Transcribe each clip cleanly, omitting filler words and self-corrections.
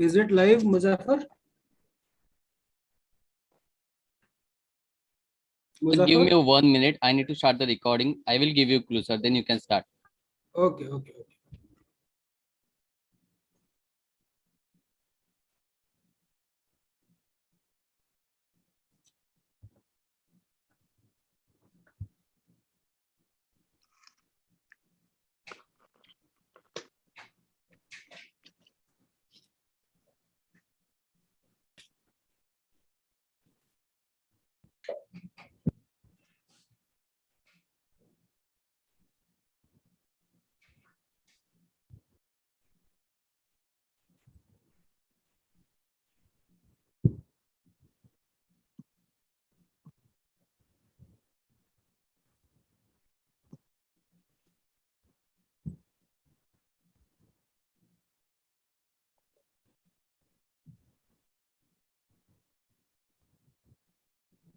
Is it live, Muzaffar? Give me 1 minute. I need to start the recording. I will give you clue, sir. Then you can start. Okay.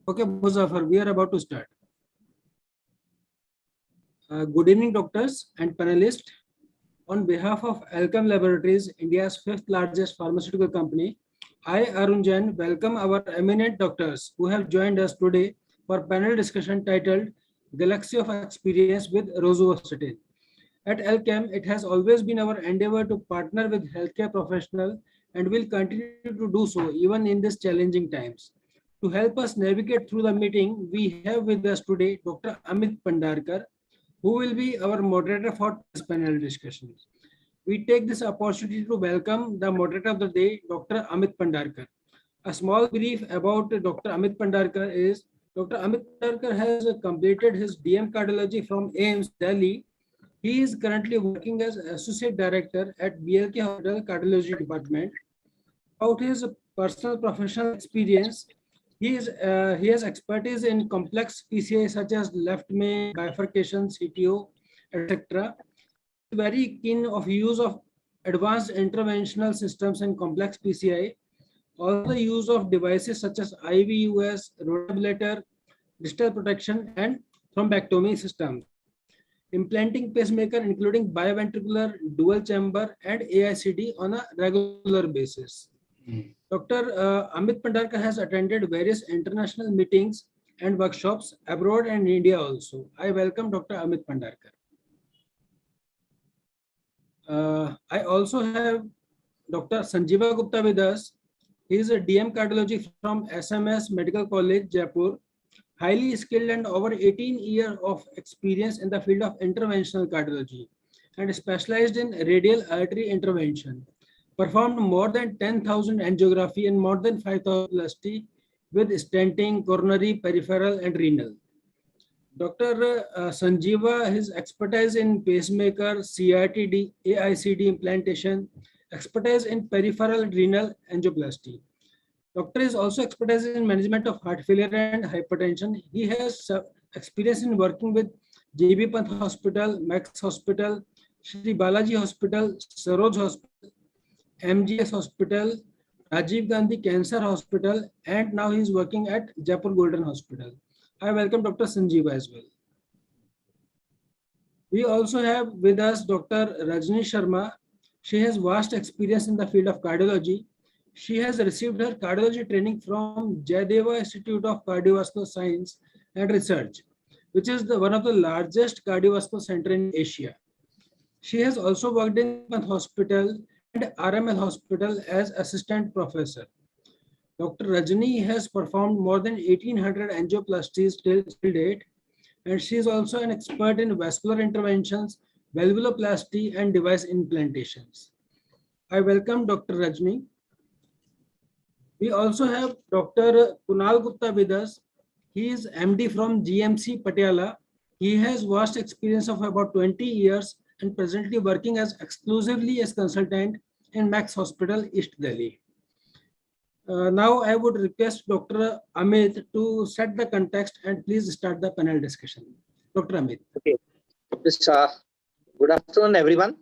Okay, Muzaffar, we are about to start. Good evening, doctors and panelists. On behalf of Alkem Laboratories, India's fifth largest pharmaceutical company, I, Arun Jain, welcome our eminent doctors who have joined us today for panel discussion titled Galaxy of Experience with Rosuvastatin. At Alkem, it has always been our endeavor to partner with healthcare professionals and will continue to do so even in these challenging times. To help us navigate through the meeting, we have with us today Dr. Amit Pandarkar, who will be our moderator for this panel discussion. We take this opportunity to welcome the moderator of the day, Dr. Amit Pandarkar. A small brief about Dr. Amit Pandarkar is Dr. Amit Pandarkar has completed his DM cardiology from AIIMS, Delhi. He is currently working as Associate Director at BLK Hospital Cardiology Department. About his personal professional experience, he has expertise in complex PCI such as left main, bifurcation, CTO, etc. Very keen of use of advanced interventional systems in complex PCI. Also the use of devices such as IVUS, rotablator, distal protection, and thrombectomy systems. Implanting pacemaker including biventricular, dual chamber, and AICD on a regular basis. Dr. Amit Pandarkar has attended various international meetings and workshops abroad and in India also. I welcome Dr. Amit Pandarkar. I also have Dr. Sanjeeva Gupta with us. He is a DM cardiology from SMS Medical College, Jaipur. Highly skilled and over 18 years of experience in the field of interventional cardiology and specialized in radial artery intervention. Performed more than 10,000 angiography and more than 5,000 LST with stenting, coronary, peripheral, and renal. Dr. Sanjeeva, his expertise in pacemaker, CRTD, AICD implantation, expertise in peripheral renal angioplasty. Doctor is also expertise in management of heart failure and hypertension. He has experience in working with JB Pant Hospital, Max Hospital, Shri Balaji Hospital, Saroj Hospital, MGS Hospital, Rajiv Gandhi Cancer Hospital, and now he is working at Jaipur Golden Hospital. I welcome Dr. Sanjeeva as well. We also have with us Dr. Rajni Sharma. She has vast experience in the field of cardiology. She has received her cardiology training from Jayadeva Institute of Cardiovascular Science and Research, which is one of the largest cardiovascular center in Asia. She has also worked in Hospital and RML Hospital as assistant professor. Dr. Rajni has performed more than 1800 angioplasties till date, and she is also an expert in vascular interventions, valvuloplasty, and device implantations. I welcome Dr. Rajni. We also have Dr. Kunal Gupta with us. He is MD from GMC Patiala. He has vast experience of about 20 years and presently working as exclusively as consultant in Max Hospital, East Delhi. Now I would request Dr. Amit to set the context and please start the panel discussion. Dr. Amit. Okay. Good afternoon, everyone.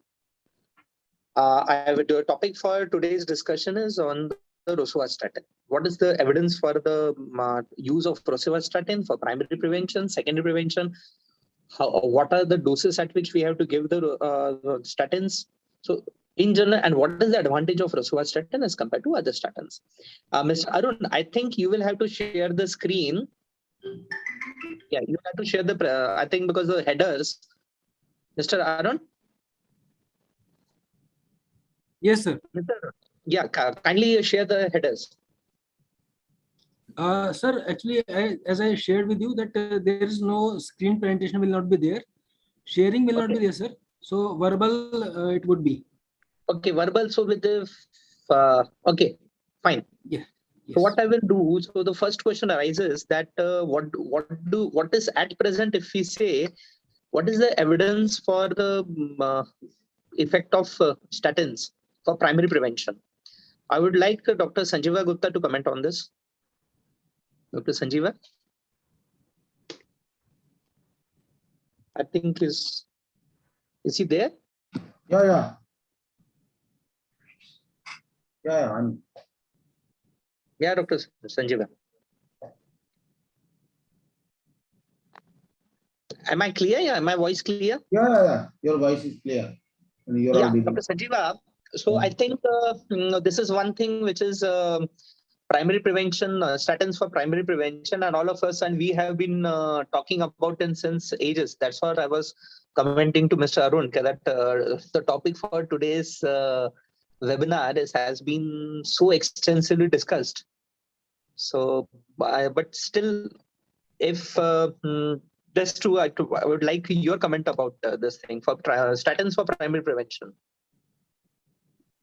The topic for today's discussion is on the rosuvastatin. What is the evidence for the use of rosuvastatin for primary prevention, secondary prevention? What are the doses at which we have to give the statins? So in general, and what is the advantage of rosuvastatin as compared to other statins? Mr. Arun, I think you will have to share the screen. Yeah, you have to share the, I think because the headers, Mr. Arun? Yes, sir. Yeah, kindly share the headers. Sir, actually, as I shared with you that there is no screen presentation will not be there. Sharing will not be there, sir. So verbal it would be. Okay, verbal. So with the, okay, fine. Yeah. Yes. So what I will do, so the first question arises that what is at present, if we say, what is the evidence for the effect of statins for primary prevention? I would like Dr. Sanjeeva Gupta to comment on this. Dr. Sanjeeva? I think is he there? Yeah. Yeah, Dr. Sanjeeva. Am I clear? Yeah, am my voice clear? Yeah. Your voice is clear. And you're audible. Dr. Sanjeeva. So I think this is one thing which is primary prevention, statins for primary prevention, and all of us, and we have been talking about it since ages. That's what I was commenting to Mr. Arun, that the topic for today's webinar has been so extensively discussed. So, but still, if that's true, I would like your comment about this thing for statins for primary prevention.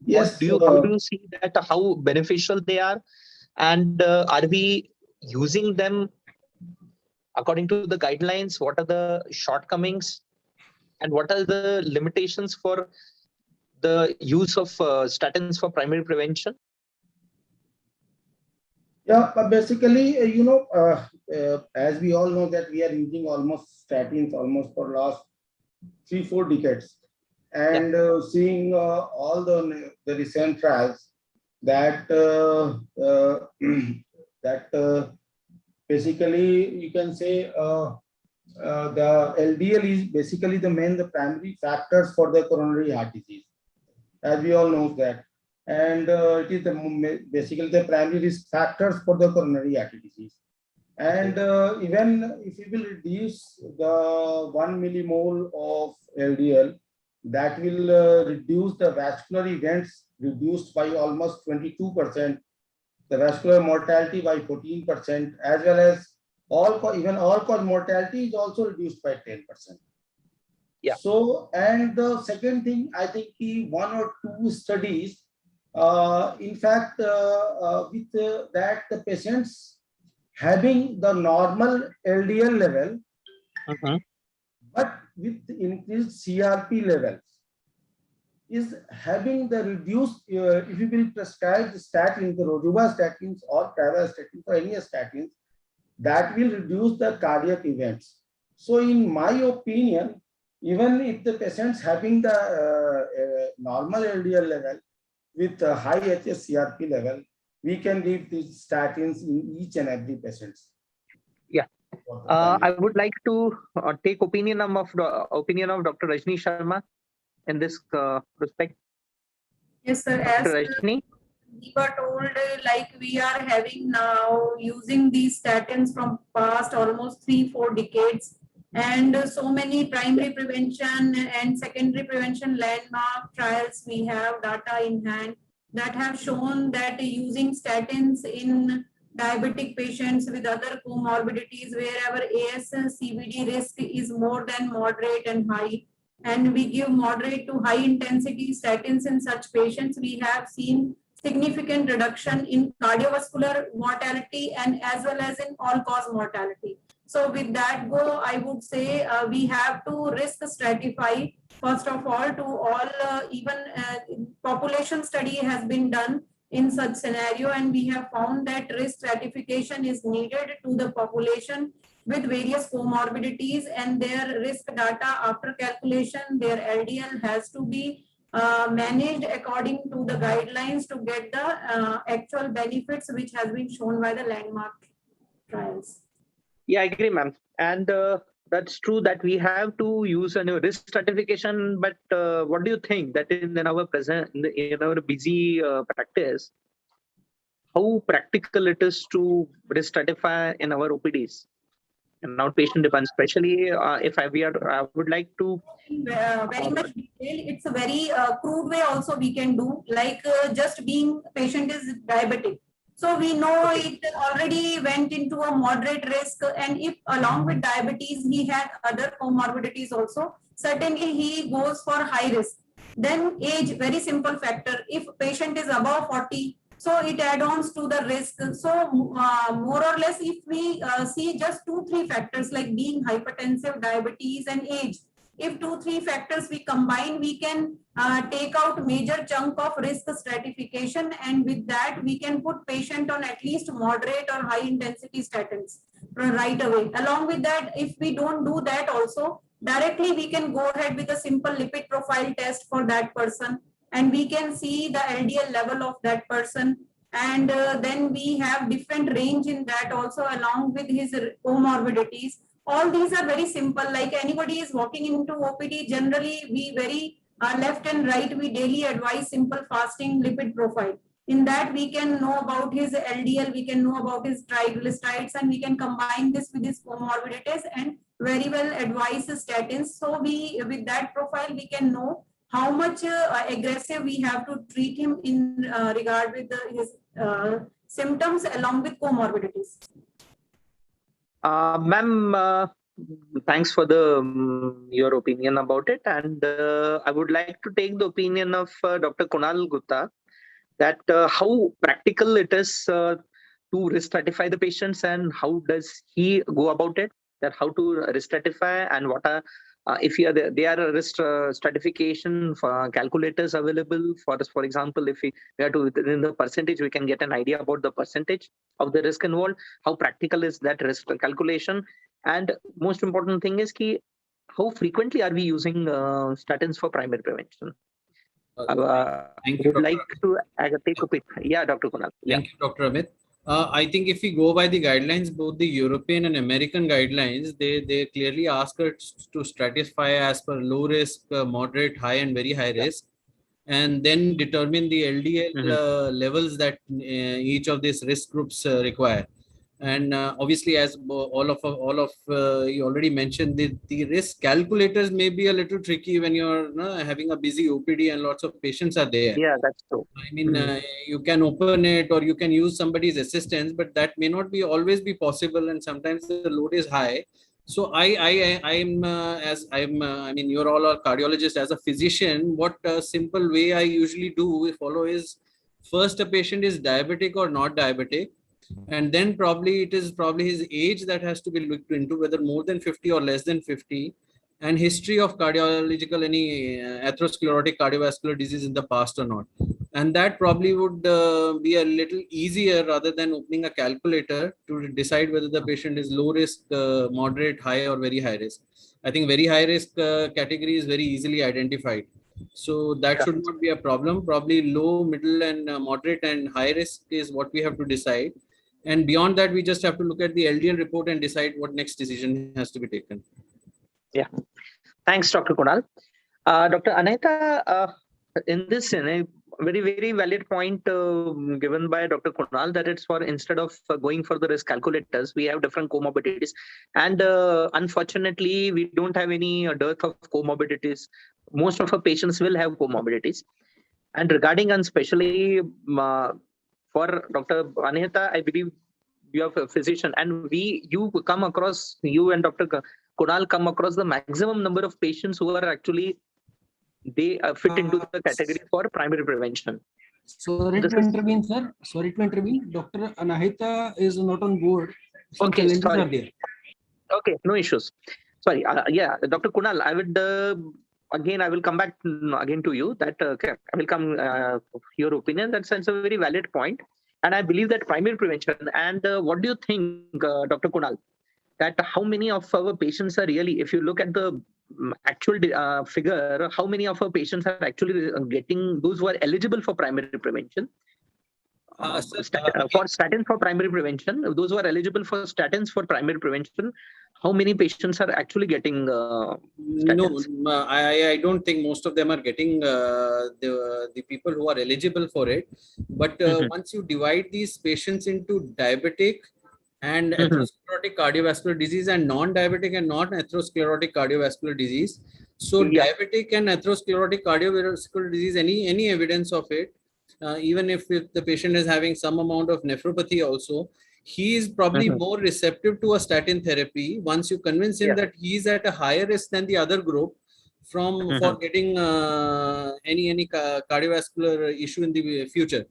Yes. How do you see that? How beneficial they are, and are we using them according to the guidelines? What are the shortcomings, and what are the limitations for the use of statins for primary prevention? Yeah, but basically, as we all know that we are using statins almost for last 3-4 decades, and seeing all the recent trials that basically you can say the LDL is basically the primary factors for the coronary heart disease, as we all know that. And it is basically the primary risk factors for the coronary artery disease. And even if we will reduce the 1 millimole of LDL, that will reduce the vascular events reduced by almost 22%, the vascular mortality by 14%, as well as all-cause mortality is also reduced by 10%. Yeah. So, and the second thing, I think 1 or 2 studies, in fact, with that the patients having the normal LDL level, but with increased CRP levels, is having the reduced, if you will prescribe the statins, the rosuvastatins or pravastatins or any statins, that will reduce the cardiac events. So in my opinion, even if the patients having the normal LDL level with a high hsCRP level, we can give these statins in each and every patient. Yeah. I would like to take opinion of Dr. Rajni Sharma in this respect. Yes, sir. As Rajni? we were told, like we are having now using these statins from past almost 3-4 decades, and so many primary prevention and secondary prevention landmark trials, we have data in hand that have shown that using statins in diabetic patients with other comorbidities, wherever AS-CVD risk is more than moderate and high, and we give moderate to high intensity statins in such patients, we have seen significant reduction in cardiovascular mortality and as well as in all-cause mortality. So with that go, I would say we have to risk stratify. First of all, to all, population study has been done in such scenario, and we have found that risk stratification is needed to the population with various comorbidities, and their risk data after calculation, their LDL has to be managed according to the guidelines to get the actual benefits which has been shown by the landmark trials. Yeah, I agree, ma'am. And That's true that we have to use a new risk stratification, but what do you think that in our present, in our busy practice, how practical it is to risk stratify in our OPDs and outpatient depends, especially if I would like to. Very much detail. It's a very crude way also we can do, like just being patient is diabetic. So we know it already went into a moderate risk, and if along with diabetes he had other comorbidities also, certainly he goes for high risk. Then age, very simple factor. If patient is above 40, so it adds to the risk. So more or less, if we see just 2-3 factors like being hypertensive, diabetes, and age, if 2-3 factors we combine, we can take out major chunk of risk stratification, and with that we can put patient on at least moderate or high intensity statins right away. Along with that, if we don't do that also, directly we can go ahead with a simple lipid profile test for that person, and we can see the LDL level of that person, and then we have different range in that also along with his comorbidities. All these are very simple, like anybody is walking into OPD, generally we very left and right, we daily advise simple fasting lipid profile. In that we can know about his LDL, we can know about his triglycerides, and we can combine this with his comorbidities and very well advise statins. So we, with that profile, we can know how much aggressive we have to treat him in regard with his symptoms along with comorbidities. Ma'am, thanks for the your opinion about it, and I would like to take the opinion of Dr. Kunal Gupta, that how practical it is to risk stratify the patients, and how does he go about it, that how to risk stratify, and what are if there are risk stratification for calculators available for us. For example, if we have to within the percentage, we can get an idea about the percentage of the risk involved. How practical is that risk calculation? And most important thing is how frequently are we using statins for primary prevention? Thank you, would like to take a pick. Yeah, Dr. Kunal. Thank you, Dr. Amit. I think if we go by the guidelines, both the European and American guidelines, they clearly ask us to stratify as per low risk, moderate, high, and very high risk, and then determine the LDL levels that each of these risk groups require. And obviously, as all of you already mentioned, the risk calculators may be a little tricky when you're having a busy OPD and lots of patients are there. Yeah, that's true. I mean, you can open it or you can use somebody's assistance, but that may not be always be possible, and sometimes the load is high. So I mean, you're all a cardiologist. As a physician, what simple way I usually follow is, first a patient is diabetic or not diabetic, and then it is his age that has to be looked into, whether more than 50 or less than 50, and history of cardiological, any atherosclerotic cardiovascular disease in the past or not. And that probably would be a little easier rather than opening a calculator to decide whether the patient is low risk, moderate, high, or very high risk. I think very high risk category is very easily identified. So that should not be a problem. Probably low, middle, and moderate and high risk is what we have to decide. And beyond that, we just have to look at the LDL report and decide what next decision has to be taken. Yeah. Thanks, Dr. Kunal. Dr. Anahita, in this, a very, very valid point given by Dr. Kunal, that it's for instead of going for the risk calculators, we have different comorbidities. And unfortunately, we don't have any dearth of comorbidities. Most of our patients will have comorbidities. And regarding, and especially for Dr. Anahita, I believe you are a physician, and you and Dr. Kunal come across the maximum number of patients who are actually fit into the category for primary prevention. Sorry to intervene, sir. Sorry to intervene. Dr. Anahita is not on board. Some Okay, challenges sorry. are there. Okay, no issues. Sorry. Yeah, Dr. Kunal, I would I will come back again to you. That I will come your opinion. That's a very valid point, and I believe that primary prevention. And what do you think, Dr. Kunal? That how many of our patients are really, if you look at the actual figure, how many of our patients are actually getting, those who are eligible for primary prevention, For statins for primary prevention, those who are eligible for statins for primary prevention, how many patients are actually getting statins? No, I don't think most of them are getting the people who are eligible for it. But once you divide these patients into diabetic and atherosclerotic cardiovascular disease and non-diabetic and non-atherosclerotic cardiovascular disease. So diabetic and atherosclerotic cardiovascular disease, any evidence of it, even if the patient is having some amount of nephropathy also, he is probably more receptive to a statin therapy once you convince him that he is at a higher risk than the other group for getting any cardiovascular issue in the future.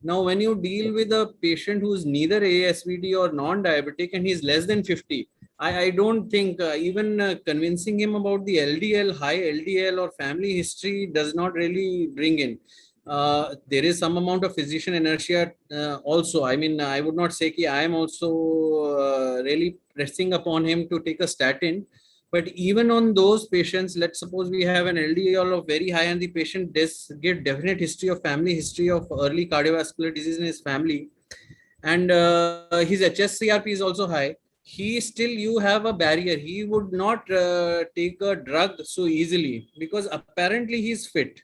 Now, when you deal with a patient who is neither ASVD or non-diabetic and he's less than 50, I don't think even convincing him about the LDL, high LDL or family history does not really bring in. There is some amount of physician inertia also. I mean, I would not say that I am also really pressing upon him to take a statin. But even on those patients, let's suppose we have an LDL of very high and the patient does give definite history of family history of early cardiovascular disease in his family, and his HSCRP is also high, you have a barrier. He would not take a drug so easily because apparently he's fit.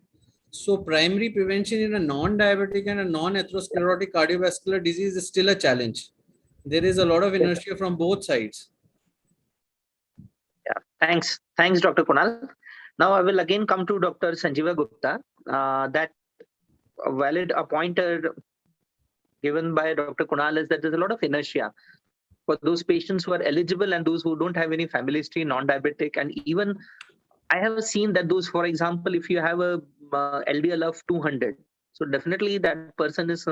So primary prevention in a non-diabetic and a non-atherosclerotic cardiovascular disease is still a challenge. There is a lot of inertia from both sides. Yeah, thanks, Dr. Kunal. Now I will again come to Dr. Sanjeeva Gupta. That a valid pointer given by Dr. Kunal is that there's a lot of inertia for those patients who are eligible and those who don't have any family history, non-diabetic, and even I have seen that those, for example, if you have a LDL of 200, so definitely that person is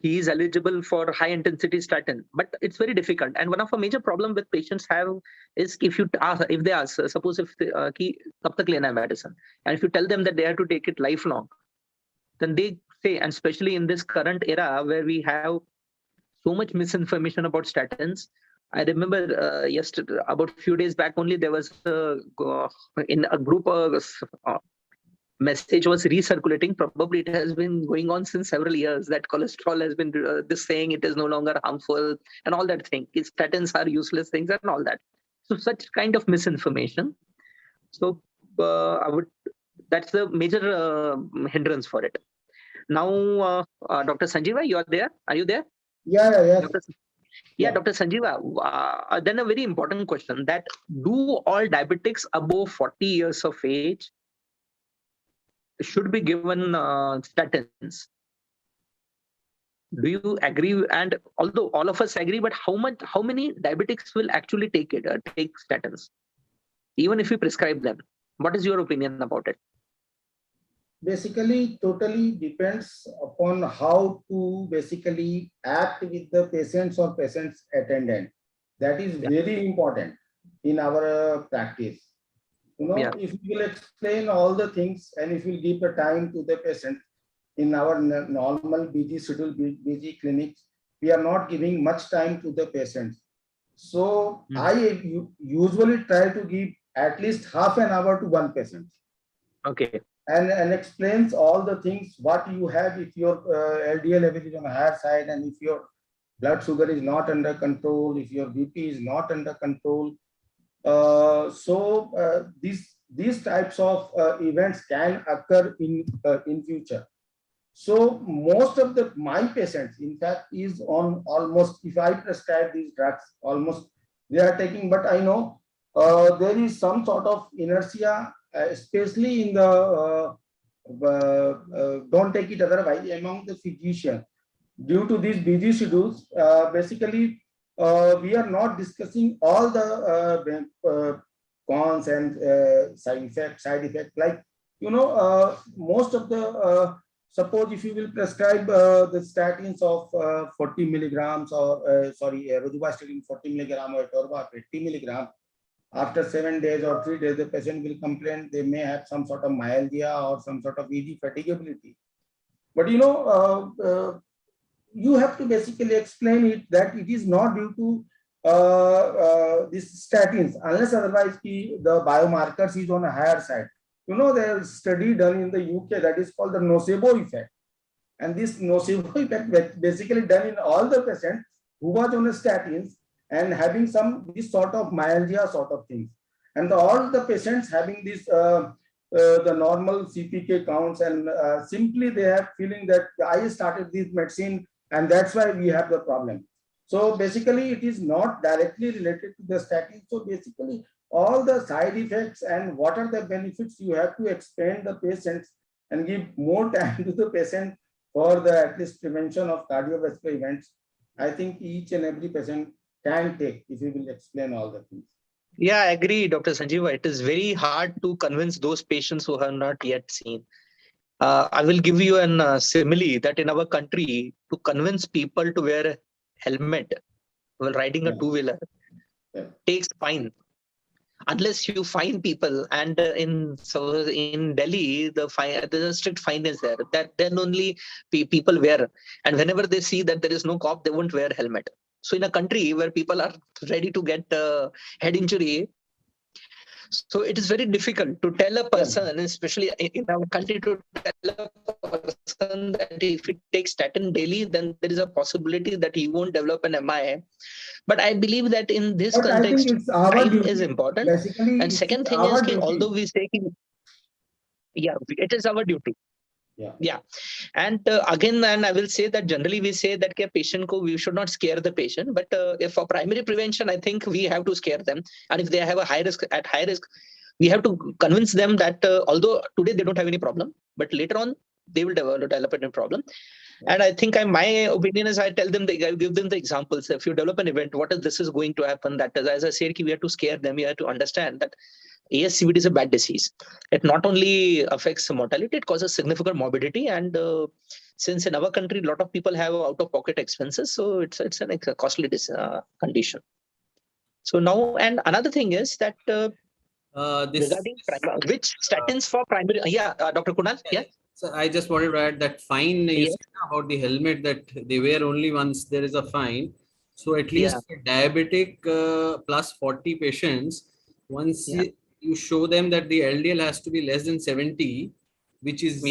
he is eligible for high intensity statin, but it's very difficult. And one of the major problem with patients have is if they ask, suppose if they kab tak lena hai medicine, and if you tell them that they have to take it lifelong, then they say, and especially in this current era where we have so much misinformation about statins. I remember yesterday, about a few days back only, there was in a group message was recirculating. Probably it has been going on since several years that cholesterol has been this saying it is no longer harmful and all that thing. Statins are useless things and all that. So such kind of misinformation. So that's the major hindrance for it. Now, Dr. Sanjeeva, you are there? Are you there? Yeah. Dr. Sanjeeva, then a very important question that do all diabetics above 40 years of age should be given statins? Do you agree? And although all of us agree, but how many diabetics will actually take statins, even if we prescribe them? What is your opinion about it? Basically, totally depends upon how to basically act with the patients or patient's attendant. That is very important in our practice. If we will explain all the things and if we give the time to the patient in our normal busy schedule, busy clinics, we are not giving much time to the patients. So I usually try to give at least half an hour to one patient. Okay. And explains all the things what you have if your LDL level is on the higher side and if your blood sugar is not under control, if your BP is not under control. These types of events can occur in future. So most of my patients, in fact, is on almost, if I prescribe these drugs, almost they are taking, but I know there is some sort of inertia, especially in the don't take it otherwise among the physicians. Due to these busy schedules, basically, we are not discussing all the cons and side effects. Like, most of the, suppose if you will prescribe the statins of 40 milligrams or, rosuvastatin 40 milligram or atorva 50 milligram, after 7 days or 3 days, the patient will complain they may have some sort of myalgia or some sort of easy fatigability. But you have to basically explain it that it is not due to these statins, unless otherwise the biomarkers is on a higher side. There is a study done in the UK that is called the nocebo effect. And this nocebo effect basically done in all the patients who was on statins and having some this sort of myalgia sort of things. And all the patients having this the normal CPK counts, and simply they have feeling that I started this medicine and that's why we have the problem. So basically it is not directly related to the statin. So basically all the side effects and what are the benefits you have to explain the patients and give more time to the patient for the at least prevention of cardiovascular events. I think each and every patient can take if you will explain all the things. Yeah, I agree, Dr. Sanjeeva. It is very hard to convince those patients who have not yet seen. I will give you an simile that in our country, to convince people to wear a helmet while riding a two-wheeler takes fine. Unless you fine people, and in Delhi, the strict fine is there. That then only people wear, and whenever they see that there is no cop, they won't wear helmet. So in a country where people are ready to get head injury, so it is very difficult to tell a person, especially in our country, to tell a person that if he takes statin daily, then there is a possibility that he won't develop an MI. But I believe that in this context, time is important. Basically, and second thing is, although we say, yeah, it is our duty. Yeah. And again, and I will say that generally we say that patient we should not scare the patient, but if for primary prevention, I think we have to scare them. And if they have a high risk, we have to convince them that although today they don't have any problem, but later on they will develop a problem. And I think my opinion is I tell them, I give them the examples. If you develop an event, this is going to happen? That is, as I said, we have to scare them. We have to understand that ASCVD is a bad disease. It not only affects mortality, it causes significant morbidity. And since in our country, a lot of people have out-of-pocket expenses, so it's a costly condition. So now, and another thing is that regarding which statins for primary, Dr. Kunal, yeah. So I just wanted to add that fine you said about the helmet that they wear only once there is a fine. So at least for diabetic plus 40 patients, once you show them that the LDL has to be less than 70, which is,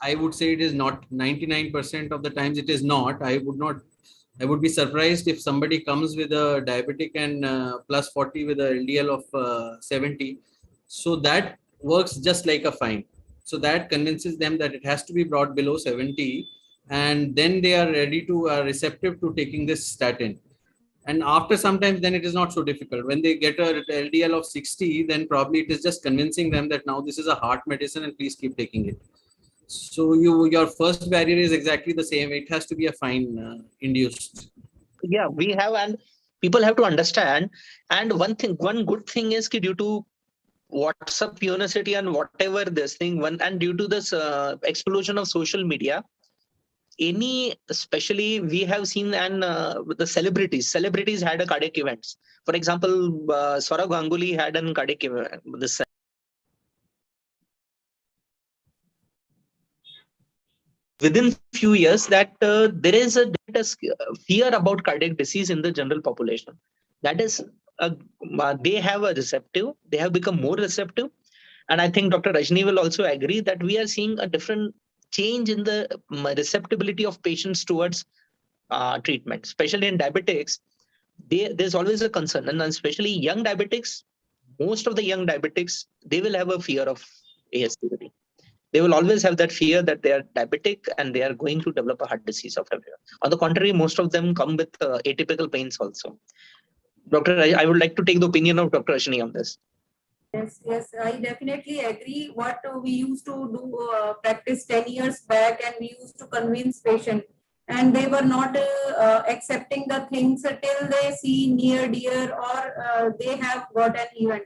I would say it is not 99% of the times it is not. I would be surprised if somebody comes with a diabetic and plus 40 with a LDL of 70. So that works just like a fine. So that convinces them that it has to be brought below 70, and then they are ready to receptive to taking this statin. And after sometimes, then it is not so difficult. When they get a LDL of 60, then probably it is just convincing them that now this is a heart medicine and please keep taking it. So your first barrier is exactly the same. It has to be a fine induced. Yeah, we have, and people have to understand. And one good thing is due to WhatsApp University and whatever this thing, and due to this explosion of social media, especially we have seen, and the celebrities had a cardiac events. For example, Saurav Ganguly had a cardiac event. Within few years, that there is a fear about cardiac disease in the general population. That is, they have become more receptive. And I think Dr. Rajni will also agree that we are seeing a different change in the receptibility of patients towards treatment, especially in diabetics. There's always a concern, and especially young diabetics, most of the young diabetics, they will have a fear of ASCVD. They will always have that fear that they are diabetic and they are going to develop a heart disease after. On the contrary, most of them come with atypical pains also. Doctor, I would like to take the opinion of Dr. Rajni on this. Yes, I definitely agree. What we used to do practice 10 years back, and we used to convince patients, and they were not accepting the things till they see near dear or they have got an event.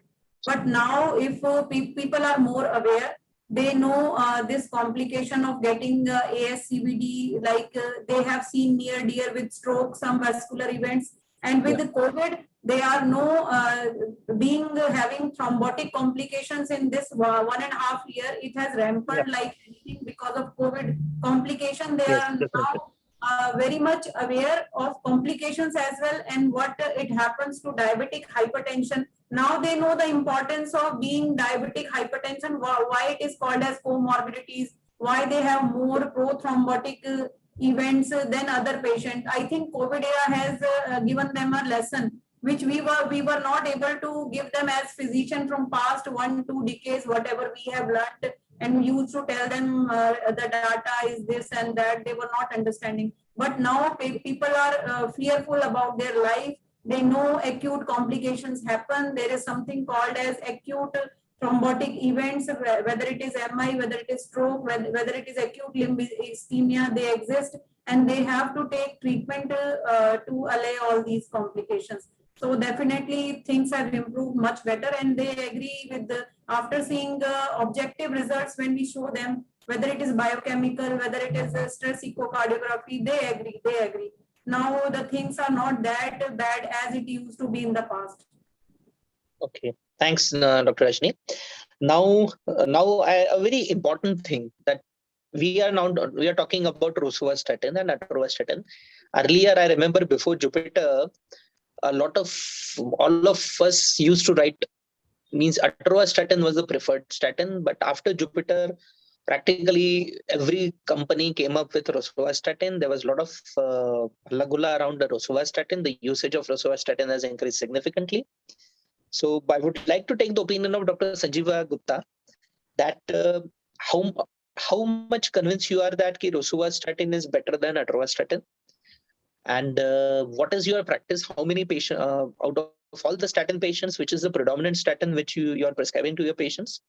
But now, if people are more aware, they know this complication of getting ASCVD, like they have seen near dear with stroke, some vascular events, and with the COVID, they are having thrombotic complications in this 1.5 years. It has rampant like anything because of COVID complication. They are now very much aware of complications as well, and what it happens to diabetic hypertension. Now they know the importance of being diabetic hypertension, why it is called as comorbidities, why they have more prothrombotic events than other patients. I think COVID era has given them a lesson which we were not able to give them as physician from past 1-2 decades, whatever we have learned, and we used to tell them the data is this and that. They were not understanding. But now people are fearful about their life. They know acute complications happen. There is something called as acute thrombotic events, whether it is MI, whether it is stroke, whether it is acute limb ischemia, they exist, and they have to take treatment to allay all these complications. So definitely things have improved much better, and they agree with after seeing the objective results when we show them, whether it is biochemical, whether it is stress echocardiography, they agree. Now the things are not that bad as it used to be in the past. Okay, thanks, Dr. Rajni. Now, a very important thing that we are talking about rosuvastatin and atorvastatin. Earlier, I remember before Jupiter, all of us used to write, means atorvastatin was the preferred statin, but after Jupiter, practically every company came up with rosuvastatin. There was a lot of halagulla around the rosuvastatin. The usage of rosuvastatin has increased significantly. So I would like to take the opinion of Dr. Sanjeeva Gupta that how much convinced you are that rosuvastatin is better than atorvastatin, and what is your practice? How many patients out of all the statin patients, which is the predominant statin which you are prescribing to your patients,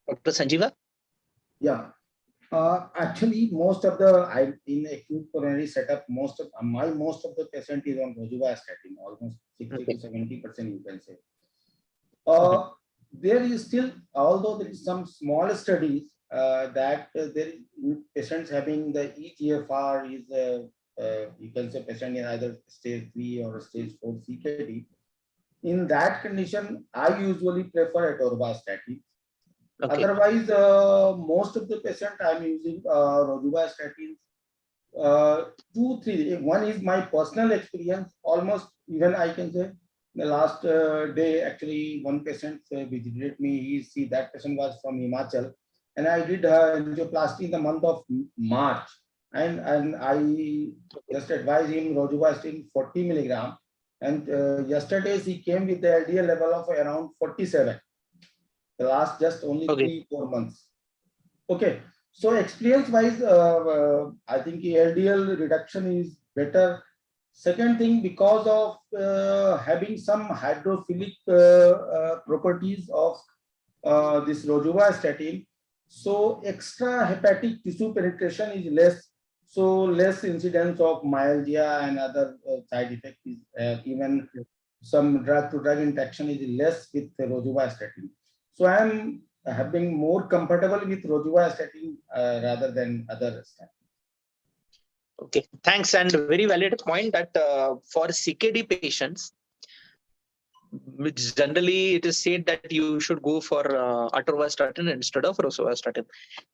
Dr. Sanjeeva? Yeah. Actually, most of the in acute coronary setup, most of the patient is on rosuvastatin, almost 60 to 70%, you can say. There is still, although there is some small studies that there is patients having the eGFR is you can say patient in either stage 3 or stage 4 CKD. In that condition, I usually prefer atorvastatin. Okay. Otherwise, most of the patient I'm using rosuvastatin. 2, 3. One is my personal experience. Almost even I can say the last day, actually, one patient visited me. That patient was from Himachal, and I did angioplasty in the month of March, and I just advised him rosuvastatin 40 milligram, and yesterday he came with the LDL level of around 47. The last just only 3-4 months. Okay, so experience-wise, I think LDL reduction is better. Second thing, because of having some hydrophilic properties of this rosuvastatin, so extra hepatic tissue penetration is less, so less incidence of myalgia and other side effects. Even some drug-to-drug interaction is less with rosuvastatin. So I am having more comfortable with rosuvastatin rather than other statins. Okay, thanks, and very valid point that for CKD patients, which generally it is said that you should go for atorvastatin instead of rosuvastatin.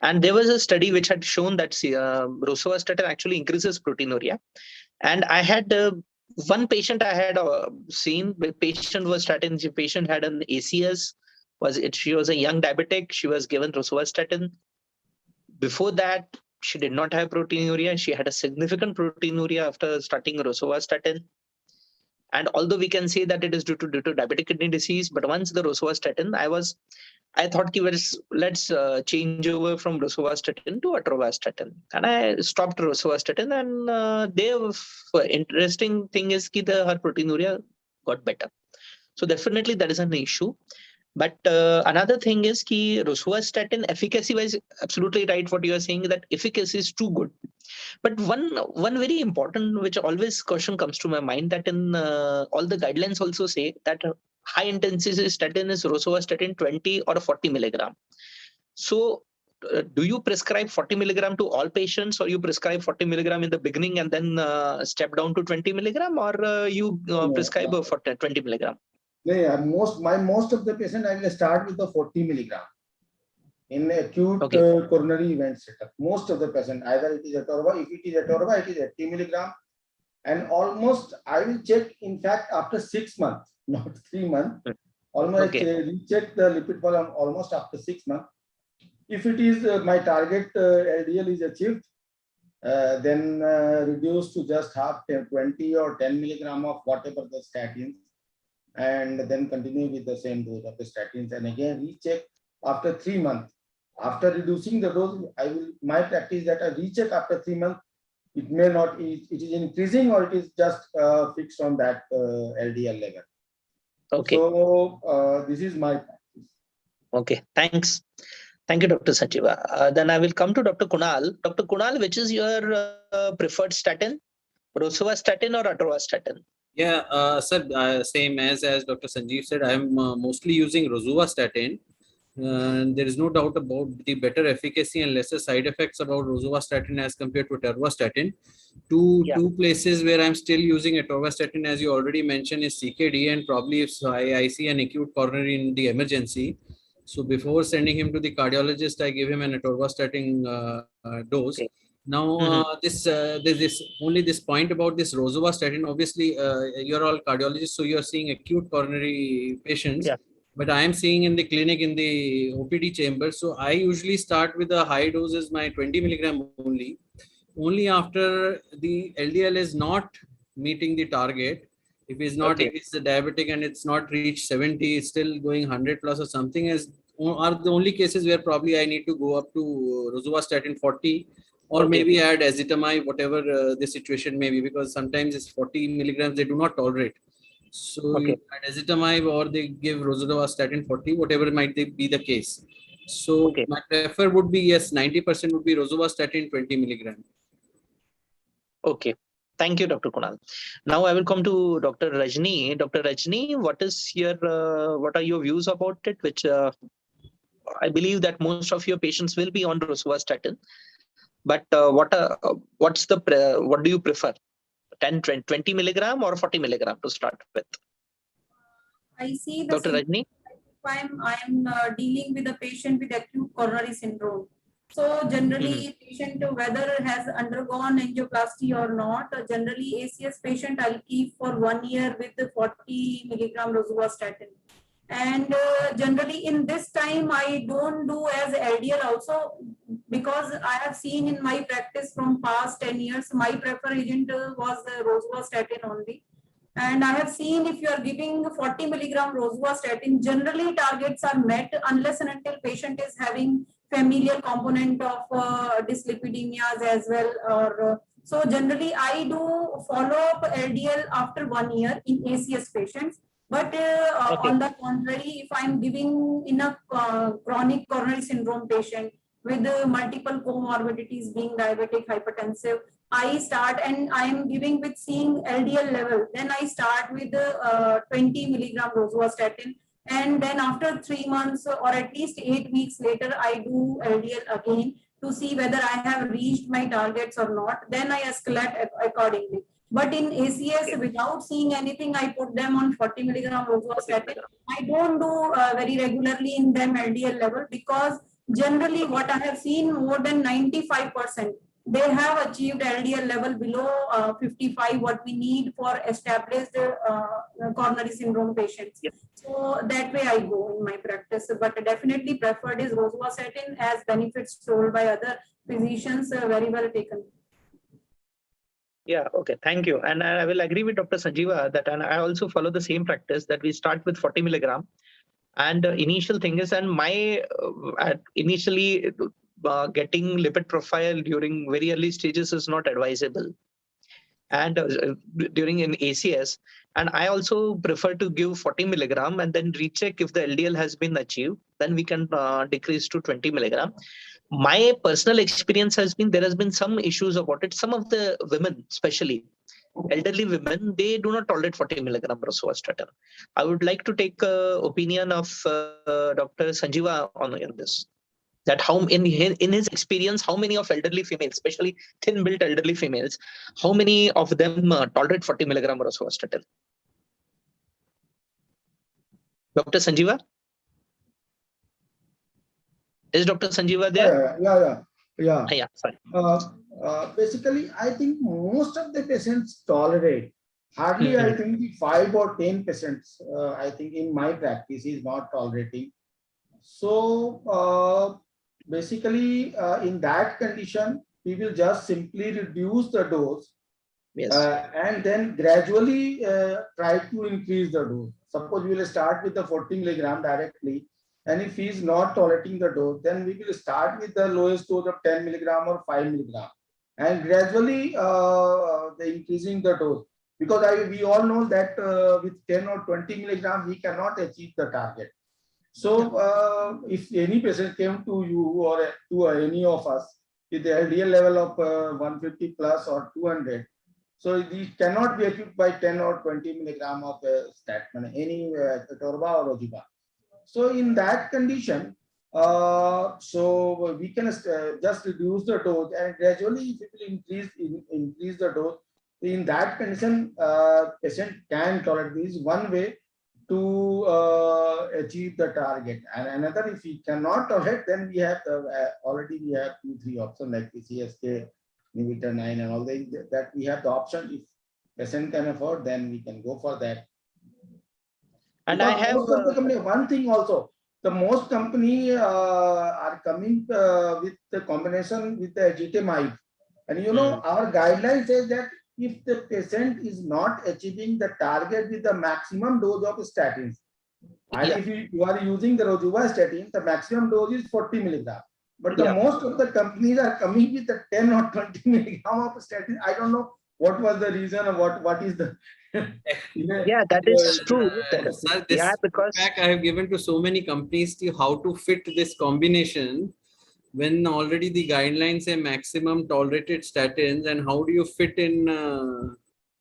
And there was a study which had shown that rosuvastatin actually increases proteinuria. And I had one patient I had seen, the patient was statin, the patient had an ACS, she was a young diabetic, she was given rosuvastatin. Before that, she did not have proteinuria. She had a significant proteinuria after starting rosuvastatin. And although we can say that it is due to diabetic kidney disease, but once the rosuvastatin, I thought let's change over from rosuvastatin to atorvastatin, and I stopped rosuvastatin. And the interesting thing is that her proteinuria got better. So definitely that is an issue. But another thing is that rosuvastatin efficacy-wise, absolutely right what you are saying, that efficacy is too good. But one very important, which always question comes to my mind, that in all the guidelines also say that high intensity statin is rosuvastatin 20 or 40 milligram. So do you prescribe 40 milligram to all patients, or you prescribe 40 milligram in the beginning and then step down to 20 milligram, or you prescribe 20 milligram? Yeah, most of the patient I will start with the 40 milligram in acute coronary event setup. Most of the patient, either it is atorva, if it is atorva, it is 80 milligram, and almost I will check. In fact, after 6 months, not 3 months, almost recheck the lipid volume almost after 6 months. If it is my target LDL is achieved, then reduce to just half 10, 20 or 10 milligram of whatever the statins, and then continue with the same dose of the statins, and again recheck after 3 months. After reducing the dose, my practice that I recheck after 3 months. It may not, it is increasing or it is just fixed on that LDL level. Okay. So this is my practice. Okay, thanks. Thank you, Dr. Sanjeeva. Then I will come to Dr. Kunal. Dr. Kunal, which is your preferred statin? Rosuvastatin or atorvastatin? Yeah, sir, same as Dr. Sanjeev said, I'm mostly using rosuvastatin. There is no doubt about the better efficacy and lesser side effects about rosuvastatin as compared to atorvastatin. Two places where I'm still using atorvastatin, as you already mentioned, is CKD, and probably if I see an acute coronary in the emergency. So before sending him to the cardiologist, I give him an atorvastatin dose. Okay. Now, there's only this point about this rosuvastatin. Obviously, you're all cardiologists, so you're seeing acute coronary patients. Yeah. But I am seeing in the clinic in the OPD chamber. So I usually start with the high doses, my 20 milligram only. Only after the LDL is not meeting the target. If it's not, Okay. if it's a diabetic and it's not reached 70, it's still going 100 plus or something, are the only cases where probably I need to go up to rosuvastatin 40. Or Okay. maybe add ezetimibe, whatever the situation may be, because sometimes it's 40 milligrams they do not tolerate. So Okay. you add ezetimibe or they give rosuvastatin 40, whatever might be the case. So Okay. my prefer would be, yes, 90% would be rosuvastatin 20 milligram. Okay. Thank you, Dr. Kunal. Now I will come to Dr. Rajni. Dr. Rajni, what are your views about it? Which I believe that most of your patients will be on rosuvastatin. But what do you prefer? 10, 20 milligram or 40 milligram to start with? I see the Dr. Rajni? I'm dealing with a patient with acute coronary syndrome. So generally, patient whether has undergone angioplasty or not, generally ACS patient I'll keep for 1 year with the 40 milligram rosuvastatin. And generally in this time, I don't do as LDL also, because I have seen in my practice from past 10 years, my preferred agent was the rosuvastatin only. And I have seen if you are giving 40 milligram rosuvastatin, generally targets are met unless and until patient is having familial component of dyslipidemias as well. Or so generally I do follow up LDL after 1 year in ACS patients. But Okay. on the contrary, if I'm giving in a chronic coronary syndrome patient with multiple comorbidities being diabetic, hypertensive, I start and I am giving with seeing LDL level. Then I start with 20 milligram rosuvastatin. And then after 3 months or at least 8 weeks later, I do LDL again to see whether I have reached my targets or not. Then I escalate accordingly. But in ACS, without seeing anything, I put them on 40 milligram rosuvastatin. I don't do very regularly in them LDL level, because generally what I have seen, more than 95%, they have achieved LDL level below 55, what we need for established coronary syndrome patients. Yep. So that way I go in my practice, but definitely preferred is rosuvastatin, as benefits told by other physicians, very well taken. Yeah, okay, thank you. And I will agree with Dr. Sanjeeva that, and I also follow the same practice that we start with 40 milligram. And initial thing is, and my initially getting lipid profile during very early stages is not advisable. And during in ACS, and I also prefer to give 40 milligram and then recheck if the LDL has been achieved, then we can decrease to 20 milligram. My personal experience has been there has been some issues about it. Some of the women, especially elderly women, they do not tolerate 40 milligram rosuvastatin. I would like to take opinion of Dr. Sanjeeva on this. That how in his experience, how many of elderly females, especially thin-built elderly females, how many of them tolerate 40 milligram rosuvastatin? Dr. Sanjeeva? Is Dr. Sanjeeva there? Yeah. Sorry. Basically, I think most of the patients tolerate. Hardly, I think 5 or 10 patients, I think in my practice is not tolerating. So basically in that condition, we will just simply reduce the dose Yes. and then gradually try to increase the dose. Suppose we will start with the 40 milligram directly, and if he is not tolerating the dose, then we will start with the lowest dose of 10 milligram or 5 milligram, and gradually the increasing the dose. Because we all know that with 10 or 20 milligram, we cannot achieve the target. So if any patient came to you or to any of us with the LDL level of 150 plus or 200, so these cannot be achieved by 10 or 20 milligram of statin, any Atorva or Rosuva. So in that condition, so we can just reduce the dose and gradually if it will increase the dose. In that condition, patient can tolerate. This is one way to achieve the target. And another, if we cannot tolerate, then we have already we have 2-3 options like PCSK inhibitor 9 and all that we have the option. If patient can afford, then we can go for that. And Because I have most of the company, one thing also, the most company are coming with the combination with the ezetimibe. And you know, our guideline says that if the patient is not achieving the target with the maximum dose of statins, and if you are using the rosuvastatin, the maximum dose is 40 milligram. But the most of the companies are coming with the 10 or 20 milligram of statin. I don't know what was the reason or what is the that is true. Sir, this feedback I have given to so many companies to how to fit this combination when already the guidelines say maximum tolerated statins, and how do you fit in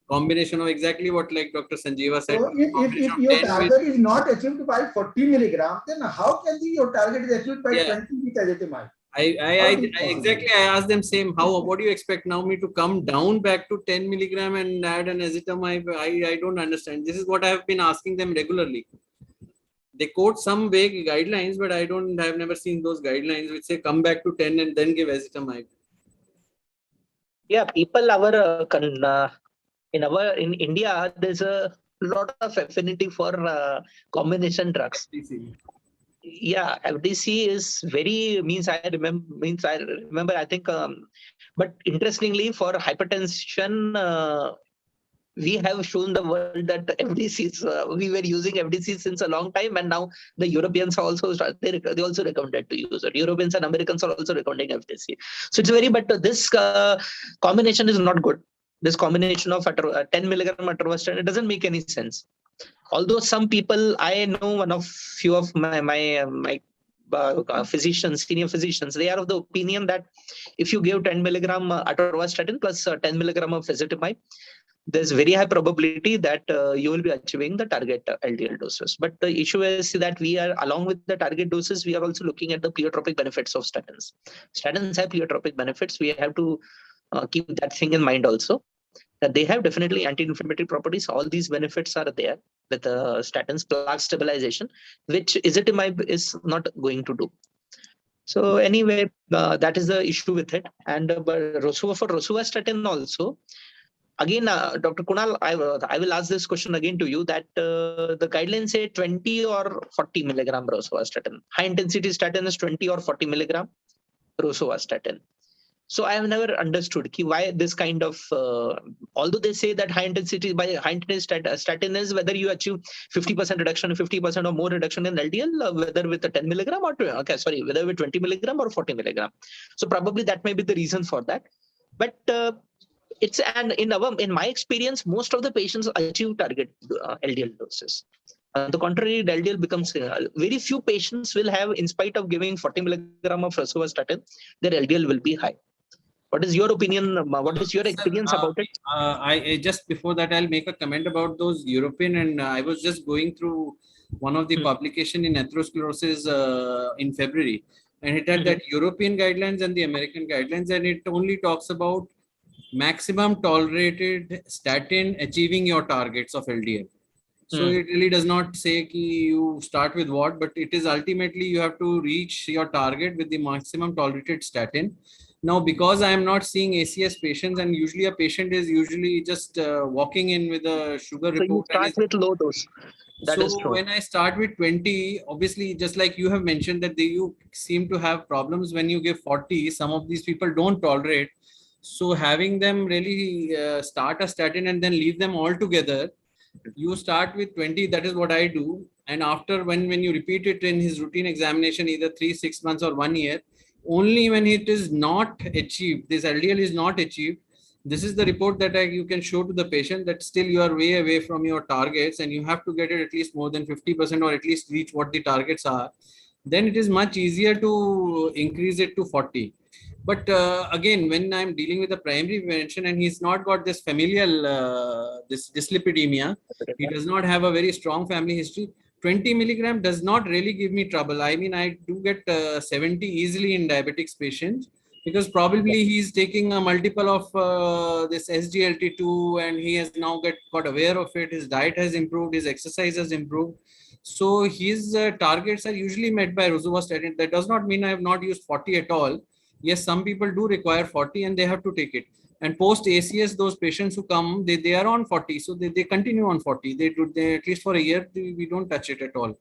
combination of exactly what like Dr. Sanjeeva said. So if your target is not achieved by 40 milligram, then how can your target is achieved by 20 with ezetimibe? I exactly, I asked them same, what do you expect now me to come down back to 10 milligram and add an ezetimibe? I don't understand. This is what I have been asking them regularly. They quote some vague guidelines, but I've never seen those guidelines which say come back to 10 and then give ezetimibe. Yeah, people in India, there's a lot of affinity for combination drugs. Yeah, FDC is very I remember I think but interestingly for hypertension we have shown the world that FDCs we were using FDC since a long time, and now the Europeans also they also recommended to use it. Europeans and Americans are also recommending FDC. So it's very, but this combination is not good. This combination of 10 milligram atorvastatin, it doesn't make any sense. Although some people, I know few of my physicians, senior physicians, they are of the opinion that if you give 10 milligram atorvastatin plus 10 milligram of ezetimibe, there's very high probability that you will be achieving the target LDL doses. But the issue is that we are, along with the target doses, we are also looking at the pleiotropic benefits of statins. Statins have pleiotropic benefits. We have to keep that thing in mind also, that they have definitely anti-inflammatory properties. All these benefits are there with statins, plaque stabilization, which ezetimibe is not going to do. So anyway, that is the issue with it. And for rosuvastatin also, again, Dr. Kunal, I will ask this question again to you, that the guidelines say 20 or 40 milligram rosuvastatin. High intensity statin is 20 or 40 milligram rosuvastatin. So I have never understood why this kind of, although they say that high intensity statin is whether you achieve 50% reduction, 50% or more reduction in LDL, whether with a 10 milligram or, whether with 20 milligram or 40 milligram. So probably that may be the reason for that. But it's, and in my experience, most of the patients achieve target LDL doses. On the contrary, the LDL becomes very few patients will have, in spite of giving 40 milligram of rosuvastatin, their LDL will be high. What is your opinion? What is your experience about it? I just before that, I'll make a comment about those European, and I was just going through one of the publication in atherosclerosis in February, and it had that European guidelines and the American guidelines, and it only talks about maximum tolerated statin achieving your targets of LDL. So it really does not say ki you start with what, but it is ultimately you have to reach your target with the maximum tolerated statin. Now, because I am not seeing ACS patients, and usually a patient is usually just walking in with a sugar So you report. And start is, with low dose. That is so true. when I start with 20, obviously, just like you have mentioned that you seem to have problems when you give 40, some of these people don't tolerate. So having them really start a statin and then leave them all together, you start with 20, that is what I do. And after when you repeat it in his routine examination, either 3, 6 months or 1 year, only when it is not achieved, this LDL is not achieved, this is the report that you can show to the patient that still you are way away from your targets and you have to get it at least more than 50% or at least reach what the targets are. Then it is much easier to increase it to 40. But again, when I'm dealing with a primary prevention and he's not got this familial this dyslipidemia, he does not have a very strong family history, 20 milligram does not really give me trouble. I mean, I do get 70 easily in diabetics patients because probably he's taking a multiple of this SGLT2 and he has now got aware of it. His diet has improved, his exercise has improved. So his targets are usually met by rosuvastatin. That does not mean I have not used 40 at all. Yes, some people do require 40 and they have to take it. And post ACS, those patients who come, they are on 40. So they continue on 40. They at least for a year, we don't touch it at all.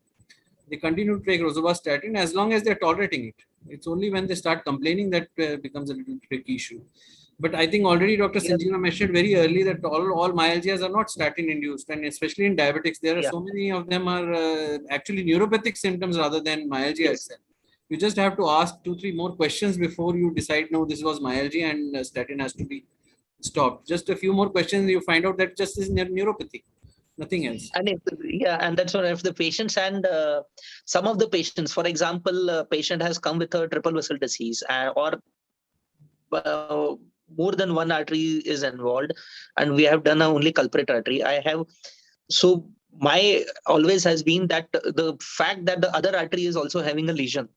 They continue to take rosuvastatin as long as they're tolerating it. It's only when they start complaining that becomes a little tricky issue. But I think already Dr. Sanjeeva mentioned very early that all myalgias are not statin induced. And especially in diabetics, there are so many of them are actually neuropathic symptoms rather than myalgia itself. You just have to ask 2-3 more questions before you decide, no, this was myalgia and statin has to be stopped. Just a few more questions, you find out that just is neuropathy, nothing else. And and that's one if the patients and some of the patients, for example, a patient has come with a triple vessel disease or more than one artery is involved, and we have done only culprit artery. So my always has been that the fact that the other artery is also having a lesion,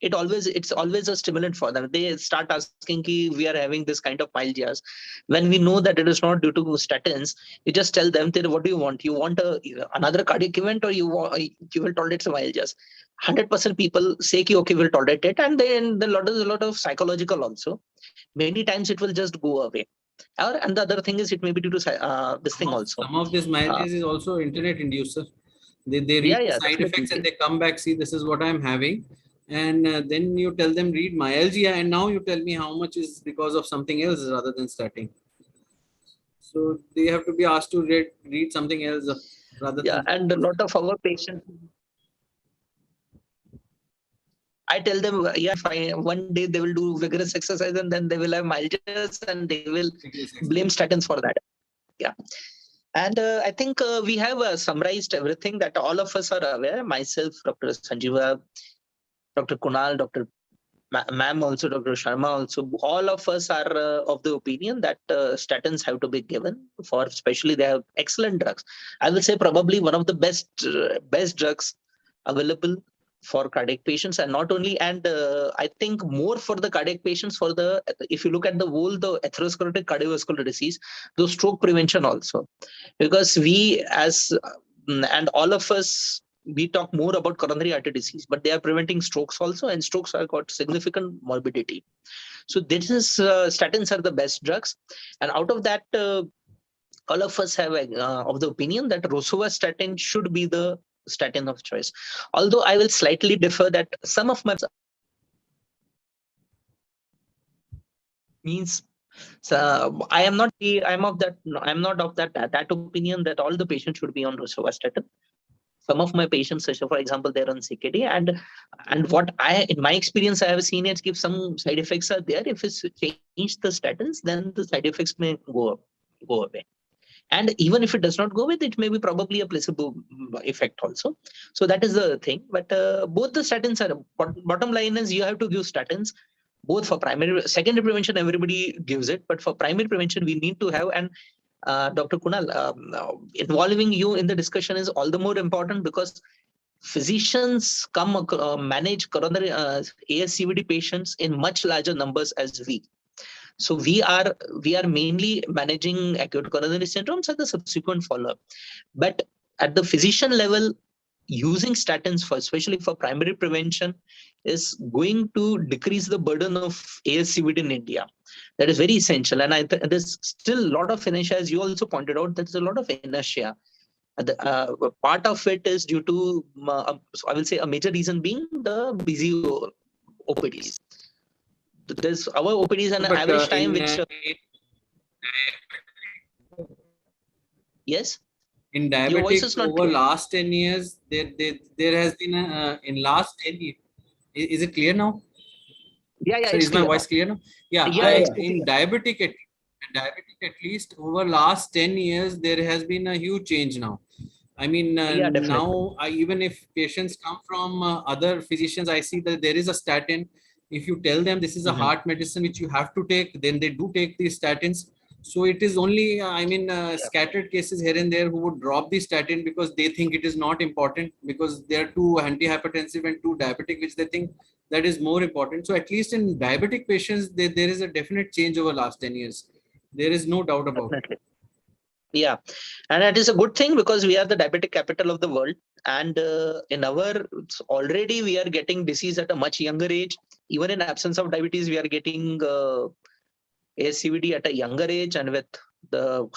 it's always a stimulant for them. They start asking, we are having this kind of myalgias. When we know that it is not due to statins, you just tell them, what do you want? You want another cardiac event, or you will tolerate some myalgias? 100% people say, okay, we'll tolerate it. And then there's a lot of psychological also. Many times it will just go away. And the other thing is, it may be due to this thing also. Some of this myalgias is also internet induced. They read the side effects and they come back, see, this is what I'm having. And then you tell them read myalgia, and now you tell me how much is because of something else rather than statin. So they have to be asked to read something else rather than. And a lot of our patients, I tell them, fine. One day they will do vigorous exercise and then they will have myalgias and they will blame statins for that. And I think we have summarized everything that all of us are aware. Myself, Dr. Sanjeeva, Dr. Kunal, Dr. Ma'am also, Dr. Sharma also, all of us are of the opinion that statins have to be given for, especially they have excellent drugs. I will say probably one of the best drugs available for cardiac patients, and not only, and I think more for the cardiac patients, if you look at the atherosclerotic cardiovascular disease, the stroke prevention also, because and all of us, we talk more about coronary artery disease, but they are preventing strokes also, and strokes have got significant morbidity. So statins are the best drugs. And out of that, all of us have of the opinion that rosuvastatin should be the statin of choice. Although I will slightly differ that some of my means, I'm not of that opinion that all the patients should be on rosuvastatin. Some of my patients, for example, they're on CKD, and what in my experience, I have seen it give some side effects are there. If it's changed the statins, then the side effects may go away. And even if it does not go with, it may be probably a placebo effect also. So that is the thing. But both the statins are, bottom line is you have to give statins, both for secondary prevention, everybody gives it. But for primary prevention, we need to have, and Dr. Kunal, involving you in the discussion is all the more important because physicians manage coronary ASCVD patients in much larger numbers as we. So we are mainly managing acute coronary syndromes and the subsequent follow-up. But at the physician level, using statins for, especially for primary prevention, is going to decrease the burden of ASCVD in India. That is very essential. And there's still a lot of inertia, as you also pointed out, there's a lot of inertia. Part of it is due to, I will say, a major reason being the busy OPDs. There's our OPDs and an average time which. Yes. In diabetics over last 10 years, there has been in last 10 years. Is it clear now? Yeah. So is my voice clear now? Yeah. In diabetic at least over last 10 years, there has been a huge change now. I mean, now even if patients come from other physicians, I see that there is a statin. If you tell them this is a heart medicine which you have to take, then they do take these statins. So it is only, scattered cases here and there who would drop the statin because they think it is not important, because they are too antihypertensive and too diabetic, which they think that is more important. So at least in diabetic patients, there is a definite change over last 10 years. There is no doubt about it. Yeah, and it is a good thing because we are the diabetic capital of the world. And already we are getting disease at a much younger age. Even in absence of diabetes, we are getting ASCVD at a younger age, and with the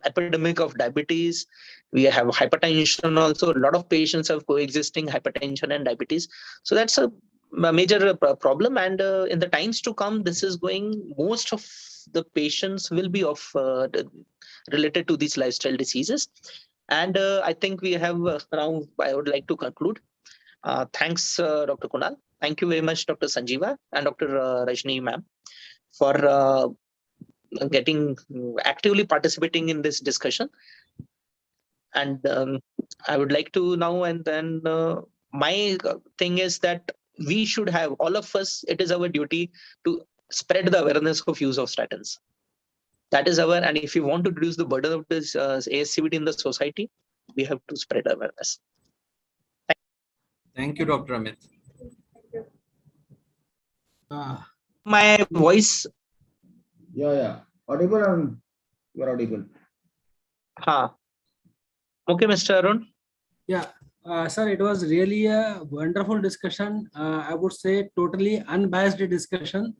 epidemic of diabetes, we have hypertension also. A lot of patients have coexisting hypertension and diabetes. So that's a major problem. And in the times to come, this is going, most of the patients will be related to these lifestyle diseases. And I think we have now, I would like to conclude. Thanks, Dr. Kunal. Thank you very much, Dr. Sanjeeva and Dr. Rajni ma'am, for actively participating in this discussion. And I would like to now, and then my thing is that we should have, all of us, it is our duty to spread the awareness of use of statins. That is and if you want to reduce the burden of this ASCVD in the society, we have to spread awareness. Thank you, Dr. Amit. My voice. Yeah. Audible or you are audible? Okay, Mr. Arun. Yeah, sir, it was really a wonderful discussion. I would say totally unbiased discussion.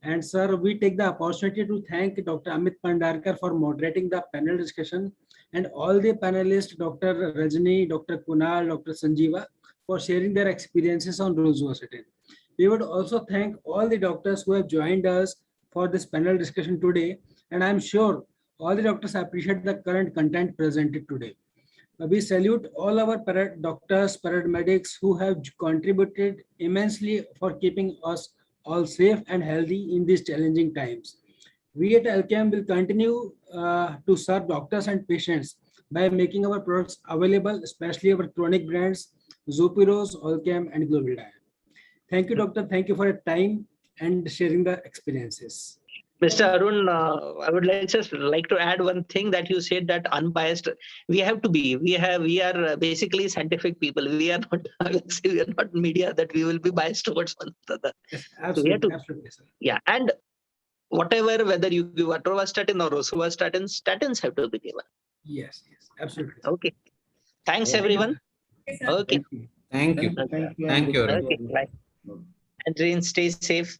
And sir, we take the opportunity to thank Dr. Amit Bhandarkar for moderating the panel discussion, and all the panelists, Dr. Rajni, Dr. Kunal, Dr. Sanjeeva, for sharing their experiences on rosuvastatin. We would also thank all the doctors who have joined us for this panel discussion today. And I'm sure all the doctors appreciate the current content presented today. We salute all our doctors, paramedics who have contributed immensely for keeping us all safe and healthy in these challenging times. We at Alkem will continue to serve doctors and patients by making our products available, especially our chronic brands, Zopiros, Alkem, and Global Diet. Thank you, doctor. Thank you for your time and sharing the experiences. Mr. Arun, I would just like to add one thing that you said, that unbiased. We have to be. We are basically scientific people. We are not media that we will be biased towards one another. Yes, absolutely, absolutely, sir. Yeah, and whatever, whether you give atorvastatin or rosuvastatin, statins have to be given. Yes, absolutely. Okay. Thanks, everyone. Okay. Thank you. Okay, bye. And stay safe.